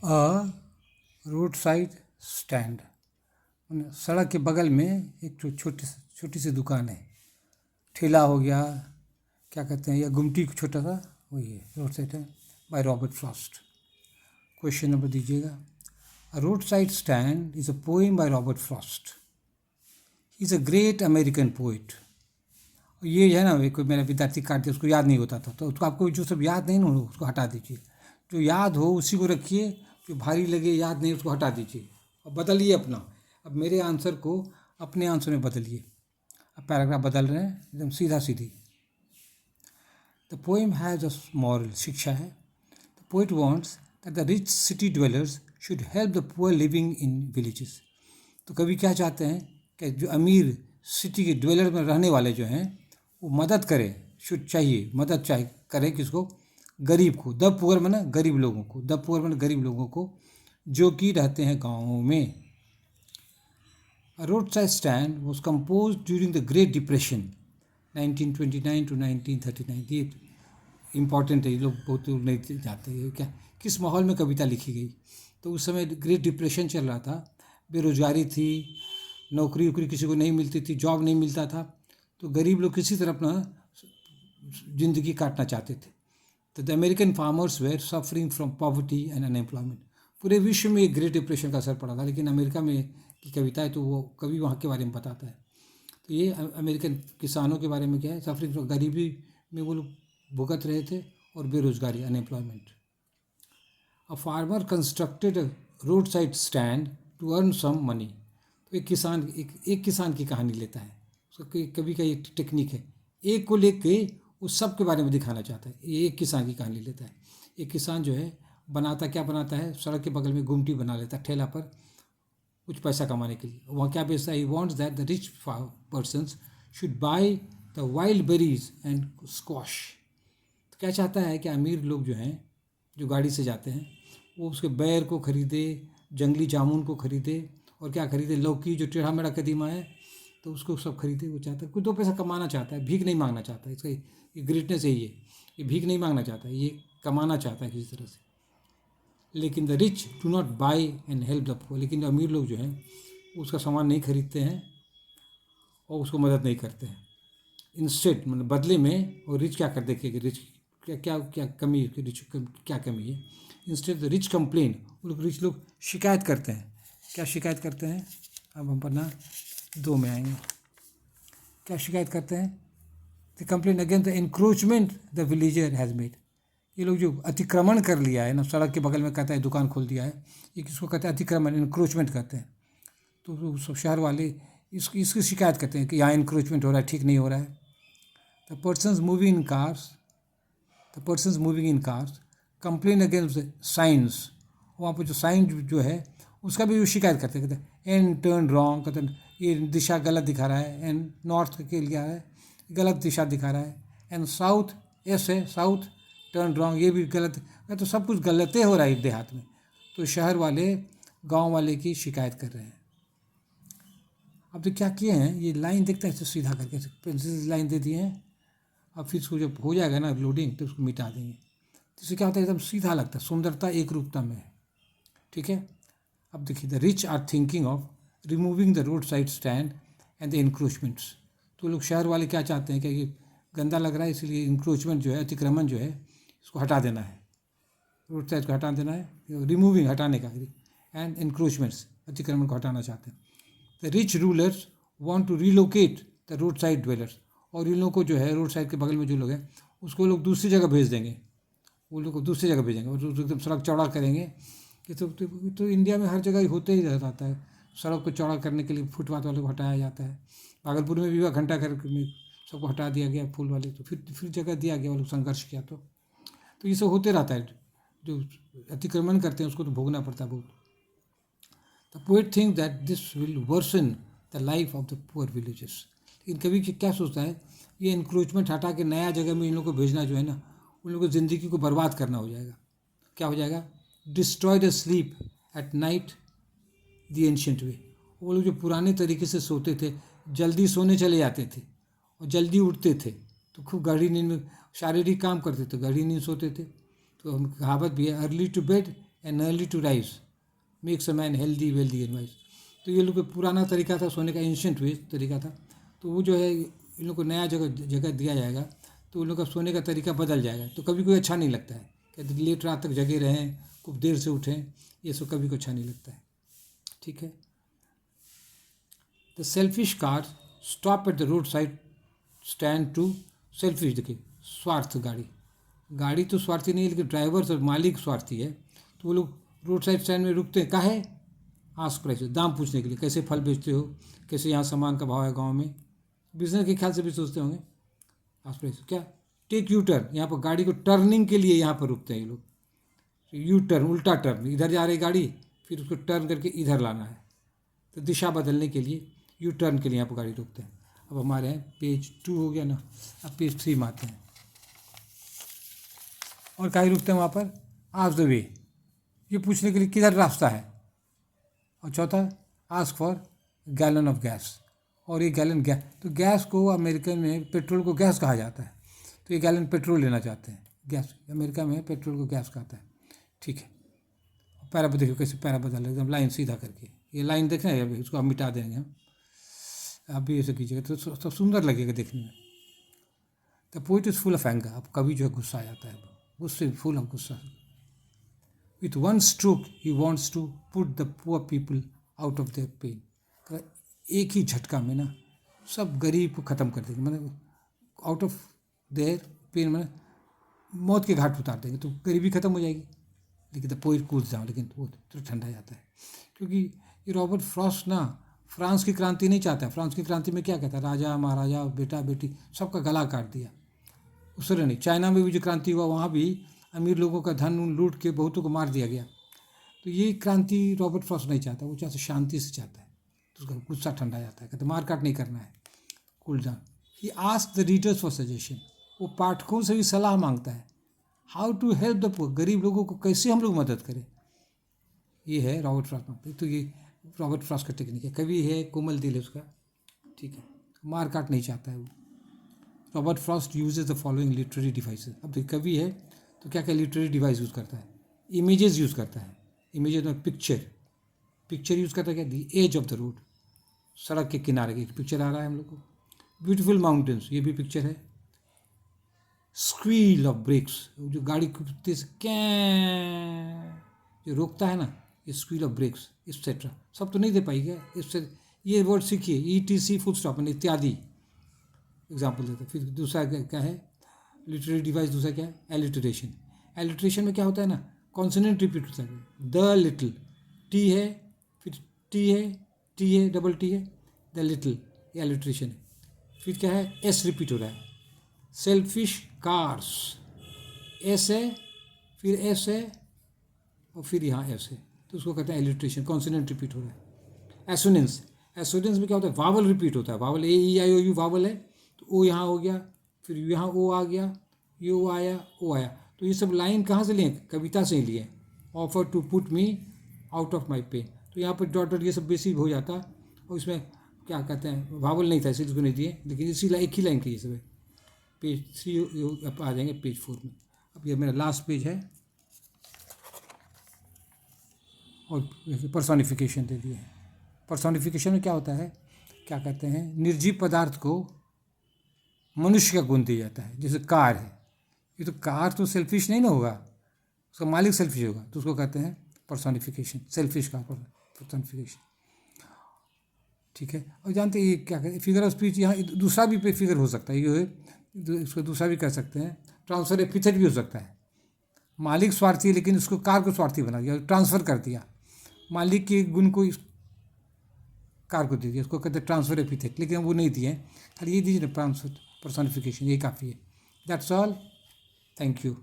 अ road side stand, सड़क के बगल में एक छोटी सी दुकान है। ठेला हो गया, क्या कहते हैं, या गुमटी छोटा सा, वही है रोड साइड है, by Robert Frost. Question number दीजिएगा। A road side stand is a poem by Robert Frost. He is a great American poet. ये है ना, कोई मेरा विद्यार्थी काट दिया, उसको याद नहीं होता था, तो उसको आपको जो सब याद नहीं ना उसको हटा दीजिए। जो याद हो उसी को रखिए, जो भारी लगे याद नहीं उसको हटा दीजिए और बदलिए अपना। अब मेरे आंसर को अपने आंसर में बदलिए। अब पैराग्राफ बदल रहे हैं एकदम सीधा सीधी। The poem has a moral, शिक्षा है। The poet wants that the rich city dwellers should help the poor living in villages. तो कवि क्या चाहते हैं कि जो अमीर सिटी के ड्वेलर में रहने वाले जो हैं वो मदद करें, शुड चाहिए, मदद चाहिए करें किसको? गरीब को। द पुअर माने गरीब लोगों को, द पुअर माने गरीब लोगों को जो कि रहते हैं गाँवों में। A roadside stand was composed during the Great Depression 1929 to 1939। ये इम्पॉर्टेंट है, ये लोग बहुत लोग नहीं जाते हैं क्या किस माहौल में कविता लिखी गई। तो उस समय ग्रेट डिप्रेशन चल रहा था, बेरोजगारी थी, नौकरी वोकरी किसी को नहीं मिलती थी, जॉब नहीं मिलता था, तो गरीब लोग किसी तरह अपना ज़िंदगी काटना चाहते थे। तो the American farmers were suffering from poverty and unemployment. पूरे विश्व में एक ग्रेट डिप्रेशन का असर पड़ा था, लेकिन अमेरिका में की कविता है तो वो कवि वहाँ के बारे में बताता है। तो ये अमेरिकन किसानों के बारे में क्या है, सफरिंग फ्रॉम, गरीबी में वो लोग भुगत रहे थे और बेरोजगारी, unemployment. A farmer constructed a road side stand to earn some money. तो एक किसान की कहानी लेता है, उसका कवि का एक टेक्निक है, एक को लेके उस सब के बारे में दिखाना चाहता है। ये एक किसान की कहानी लेता है। एक किसान जो है क्या बनाता है, सड़क के बगल में गुमटी बना लेता है ठेला पर कुछ पैसा कमाने के लिए। वहाँ क्या बेचता है? He wants that the rich persons should by the wild berries and squash. तो क्या चाहता है कि अमीर लोग जो हैं, जो गाड़ी से जाते हैं, वो उसके बैर को खरीदे, जंगली जामुन को खरीदे, और क्या खरीदे, लौकी जो टेढ़ा मेढ़ा कदीमा है तो उसको सब खरीदे। वो चाहता है, कुछ दो पैसा कमाना चाहता है, भीख नहीं मांगना चाहता है। इसका ये ग्रेटनेस यही है, ये भीख नहीं मांगना चाहता है, ये कमाना चाहता है किसी तरह से। लेकिन the rich do not buy and help the poor. लेकिन अमीर लोग जो हैं उसका सामान नहीं खरीदते हैं और उसको मदद नहीं करते हैं। इंस्टेड मतलब बदले में, और रिच क्या कर देखे कि रिच क्या कमी है, रिच क्या कमी है। इंस्टेड द रिच कंप्लेन, वो लोग रिच लोग शिकायत करते हैं। क्या शिकायत करते हैं? अब हम पढ़ना 2 में आएंगे। क्या शिकायत करते हैं? The complain against the encroachment the villager has made. ये लोग जो अतिक्रमण कर लिया है ना, सड़क के बगल में कहता है दुकान खोल दिया है, ये किसको कहते हैं? अतिक्रमण, इंक्रोचमेंट कहते हैं। तो सब शहर वाले इसकी शिकायत करते हैं कि यहाँ इंक्रोचमेंट हो रहा है, ठीक नहीं हो रहा है। The persons moving in cars complain against the science. वहाँ पर जो साइन जो है उसका भी शिकायत करते हैं, कहते हैं एंड टर्न रॉन्ग, कहते हैं ये दिशा गलत दिखा रहा है, एंड नॉर्थ के लिए है गलत दिशा दिखा रहा है, एंड साउथ ऐसे साउथ टर्न रॉन्ग, ये भी गलत। तो सब कुछ गलत हो रहा है देहात में। तो शहर वाले गांव वाले की शिकायत कर रहे हैं। अब तो क्या किए हैं, ये लाइन देखते हैं सीधा करके पेंसिल लाइन दे दिए हैं। अब फिर इसको जब हो जाएगा ना लोडिंग तो उसको मिटा देंगे। तो इससे क्या होता है, एकदम सीधा लगता है, सुंदरता एक रूपता में है। ठीक है। अब देखिए, the rich are thinking of removing the road side stand and the encroachments. तो लोग शहर वाले क्या चाहते हैं कि ये गंदा लग रहा है, इसलिए इंक्रोचमेंट जो है, अतिक्रमण जो है, इसको हटा देना है, रोड साइड को हटा देना है, रिमूविंग हटाने का, एंड इंक्रोचमेंट्स अतिक्रमण को हटाना चाहते हैं। The rich rulers want to relocate the road side dwellers. और इन लोगों को जो है रोड साइड के बगल में जो लोग हैं उसको लोग दूसरी जगह भेज देंगे, वो लोग को दूसरी जगह भेजेंगे और एकदम सड़क चौड़ा करेंगे। कि तो इंडिया में हर जगह ही होते ही रहता है, सड़क को चौड़ा करने के लिए फुटपाथ वाले को हटाया जाता है। भागलपुर में भी घंटा घर में सबको हटा दिया गया फूल वाले, तो फिर जगह दिया गया, वो लोग संघर्ष किया। तो ये सब होते रहता है, जो अतिक्रमण करते हैं उसको तो भोगना पड़ता है बहुत। The poet think that this will worsen the life of the poor villages. लेकिन कभी क्या सोचता है, ये इंक्रोचमेंट हटा के नया जगह में इन लोगों को भेजना जो है ना, उन लोगों की ज़िंदगी को बर्बाद करना हो जाएगा। क्या हो जाएगा? Destroy the sleep at night the ancient way. वो लोग जो पुराने तरीके से सोते थे, जल्दी सोने चले जाते थे और जल्दी उठते थे, तो खूब गहरी नींद में शारीरिक काम करते थे, गहरी नींद सोते थे। तो हम कहावत भी है, early to bed and early to rise makes a man healthy wealthy and wise. तो ये लोग पुराना तरीका था सोने का, एंशियंट वे तरीका था। तो वो जो है इन लोग को नया जगह दिया जाएगा तो उन लोग का सोने का तरीका बदल जाएगा। तो कभी कोई अच्छा नहीं लगता है, कहते लेट रात तक जगे रहें, खूब देर से उठें, ये सब कभी को अच्छा नहीं लगता है। ठीक है। The selfish car stop at the road side stand to selfish. देखिए स्वार्थ गाड़ी तो स्वार्थी नहीं है, लेकिन ड्राइवर और मालिक स्वार्थी है। तो वो लोग रोड साइड स्टैंड में रुकते हैं, काहे? आस्क प्राइस, दाम पूछने के लिए, कैसे फल बेचते हो, कैसे यहाँ सामान का भाव है गांव में, बिजनेस के ख्याल से भी सोचते होंगे। आस्क प्राइस क्या? टेक यू टर्न, यहाँ पर गाड़ी को टर्निंग के लिए यहाँ पर रुकते हैं ये लोग। यू टर्न, उल्टा टर्न, इधर जा रही गाड़ी, फिर उसको टर्न करके इधर लाना है, तो दिशा बदलने के लिए यू टर्न के लिए यहाँ पर गाड़ी रोकते हैं। अब हमारे यहाँ पेज 2 हो गया ना, अब पेज 3 में आते हैं। और कहीं रुकते हैं वहाँ पर? आस्क द वे, ये पूछने के लिए किधर रास्ता है। और चौथा ask for gallon of gas, और ये गैलन गैस, तो गैस को अमेरिकन में पेट्रोल को गैस कहा जाता है, तो ये गैलन पेट्रोल लेना चाहते हैं। गैस अमेरिका में पेट्रोल को गैस कहता है। ठीक है। पैरा देखो कैसे पैरा बदल एकदम लाइन सीधा करके, ये लाइन देख रहे हैं, अभी इसको हम मिटा देंगे हम, आप भी ऐसे कीजिएगा तो सुंदर लगेगा देखने में। The poet is full of anger, अब कभी जो है गुस्सा आ जाता है, गुस्से फुल ऑफ गुस्सा। With one stroke he wants to put the poor people out of their pain. एक ही झटका में ना सब गरीब को ख़त्म कर देंगे, मतलब आउट ऑफ देयर पेन, मतलब मौत के घाट उतार देंगे, तो गरीबी ख़त्म हो जाएगी। लेकिन द पोइट कूल्स डाउन, लेकिन वो तो ठंडा जाता है, क्योंकि ये रॉबर्ट फ्रॉस्ट ना फ्रांस की क्रांति नहीं चाहता है। फ्रांस की क्रांति में क्या कहता है, राजा महाराजा बेटा बेटी सबका गला काट दिया, उस तरह नहीं। चाइना में भी जो क्रांति हुआ वहाँ भी अमीर लोगों का धन लूट के बहुतों को मार दिया गया। तो ये क्रांति रॉबर्ट फ्रॉस्ट नहीं चाहता, वो चाहता शांति से चाहता है, तो उसका गुस्सा ठंडा जाता है, कहते मार काट नहीं करना है, cool down. He ask the readers for suggestion, वो पाठकों से भी सलाह मांगता है। How to help the poor, गरीब लोगों को कैसे हम लोग मदद करें, ये है रॉबर्ट फ्रॉस्ट। तो ये रॉबर्ट फ्रॉस्ट का टेक्निक है। कवि है, कोमल दिल है उसका। ठीक है, मार काट नहीं चाहता है वो। Robert Frost uses the following literary devices. अब देखिए कवि है तो क्या क्या लिटरेरी डिवाइस यूज़ करता है, इमेजेस यूज़ करता है। इमेजेस में पिक्चर यूज़ करता है, क्या? दी एज ऑफ द रोड, सड़क के किनारे की पिक्चर आ रहा है हम लोग को। ब्यूटीफुल माउंटेन्स, ये भी पिक्चर है। स्क्वील ऑफ ब्रेक्स, जो गाड़ी कुत्ते से क्या जो रोकता है ना, ये स्क्वील ऑफ ब्रेक्स एक्सेट्रा। सब तो नहीं दे पाई क्या, इससे ये वर्ड सीखिए, ETC फुल स्टॉप इत्यादि एग्जाम्पल देते। फिर दूसरा क्या है लिटरेरी डिवाइस, दूसरा क्या है एलिटरेशन। एलिटरेशन में क्या होता है ना, कॉन्सोनेंट रिपीट होता है। द लिटिल, टी है, फिर टी है, डबल टी है, द लिटिल, ये एलिटरेशन है। फिर क्या है, एस रिपीट हो रहा है। सेल्फिश कार्स, एस है, फिर एस है, और फिर यहाँ एस है, तो उसको कहते हैं एलिट्रेशन, कॉन्सोनेंट रिपीट हो रहा है। एसोनेंस में क्या होता है, वावल रिपीट होता है। वावल AEIOU वावल है, तो ओ यहाँ हो गया, फिर यहाँ ओ आ गया, ये ओ आया, ओ आया। तो ये सब लाइन कहाँ से लिए, कविता से ही लिए। Offer to put me out of my pain, तो यहाँ पर डॉट ये सब बेसिक हो जाता, और इसमें क्या कहते हैं वावल नहीं था इसलिए इसको नहीं दिए, लेकिन इसी एक ही लाइन की ये सब है। पेज 3 आ जाएंगे पेज 4 में। अब ये मेरा लास्ट पेज है, और पर्सोनिफिकेशन दे दिए हैं। पर्सोनिफिकेशन में क्या होता है, क्या कहते हैं, निर्जीव पदार्थ को मनुष्य का गुण दिया जाता है। जैसे कार है, ये तो कार तो सेल्फिश नहीं ना होगा, उसका मालिक सेल्फिश होगा, तो उसको कहते हैं पर्सोनिफिकेशन, सेल्फिश का पर्सोनिफिकेशन। ठीक है। और जानते हैं ये क्या कहते हैं, फिगर ऑफ स्पीच। यहाँ दूसरा भी फिगर हो सकता है, ये इसको दूसरा भी कर सकते हैं, ट्रांसफर एपिथेट भी हो सकता है। मालिक स्वार्थी है लेकिन उसको कार को स्वार्थी बना दिया, ट्रांसफ़र कर दिया, मालिक के गुण को कार को दे दिया, उसको कहते हैं ट्रांसफर एपिथेट, लेकिन वो नहीं दिए, खाली ये दीजिए ना ट्रांसफर पर्सोनिफिकेशन, ये काफ़ी है। That's all, thank you.